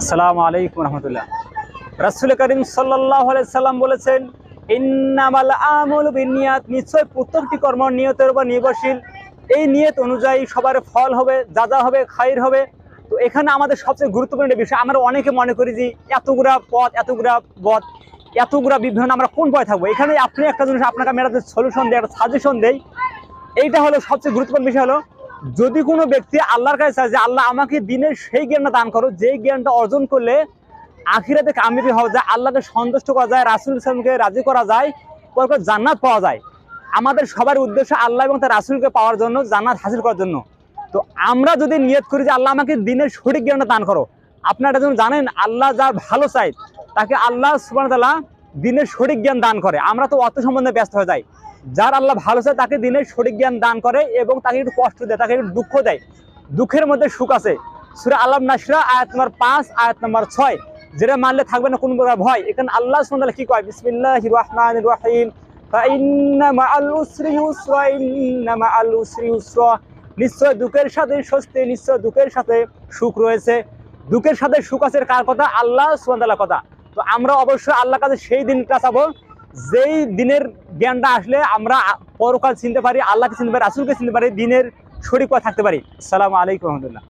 আসসালামু আলাইকুম রহমতুল্লাহ। রাসূল করিম সাল্লাল্লাহু আলাইহি সাল্লাম বলেছেন, ইন্নামাল আমালু বিন্নিয়াত, নিশ্চয় প্রত্যেকটি কর্ম নিয়তের উপর নির্ভরশীল। এই নিয়ত অনুযায়ী সবার ফল হবে, যা হবে খাইর হবে। তো এখানে আমাদের সবচেয়ে গুরুত্বপূর্ণ বিষয়, আমরা অনেকে মনে করি যে এতগুলা পথ, এতগুলা বিভ্রান্ত, আমরা কোন পথে থাকবো। এখানে আপনি একটা জিনিস আপনাকে আমি একটা সলিউশন দেই, একটা সাজেশন দেই। এইটা হলো সবচেয়ে গুরুত্বপূর্ণ বিষয় হলো, যদি কোনো ব্যক্তি আল্লাহর কাছে চায় যে আল্লাহ আমাকে দিনের সেই জ্ঞানটা দান করো, যেই জ্ঞানটা অর্জন করলে আখিরাতে কামিয়াবি হওয়া যায়, আল্লাহকে সন্তুষ্ট করা যায়, রাসূল সাল্লাল্লাহু আলাইহি রাজি করা যায়, পরপর জান্নাত পাওয়া যায়। আমাদের সবার উদ্দেশ্য আল্লাহ এবং তার রাসূলকে পাওয়ার জন্য, জান্নাত হাসিল করার জন্য। তো আমরা যদি নিয়ত করি যে আল্লাহ আমাকে দিনের সঠিক জ্ঞানটা দান করো, আপনারা যখন জানেন আল্লাহ যার ভালো চায় তাকে আল্লাহ সুবহানাহু ওয়া তাআলা দিনের সঠিক জ্ঞান দান করে। আমরা তো অর্থ সম্বন্ধে ব্যস্ত হয়ে যাই। যার আল্লাহ ভালো চায় তাকে দিনের সঠিক জ্ঞান দান করে এবং তাকে একটু কষ্ট দেয়, তাকে একটু দুঃখ দেয়। দুঃখের মধ্যে সুখ আছে। সূরা আলাম নাশরা আয়াত নম্বর 5, আয়াত নম্বর 6, যেটা মানলে থাকবে না কোনো প্রকার ভয়। এখানে আল্লাহ সুবহানাহু ওয়া তাআলা কি কয়, বিসমিল্লাহির রাহমানির রাহিম, ফাইন্না মাআল উসরি ইউসরা, ইন্না মাআল উসরি ইউসরা, নিশ্চয় দুঃখের সাথে স্বস্তি, নিশ্চয় দুঃখের সাথে সুখ রয়েছে। দুঃখের সাথে সুখ আছে কার কথা? আল্লাহ সুবহানাহু ওয়া তাআলার কথা। তো আমরা অবশ্যই আল্লাহর কাছে সেই দিনটা চাবো যেই দিনের জ্ঞানটা আসলে আমরা পরকাল চিনতে পারি, আল্লাহকে চিনতে পারি, রাসূলকে চিনতে পারি, দিনের সঠিক পথে থাকতে পারি। আসসালামু আলাইকুম রহমতুল্লাহ।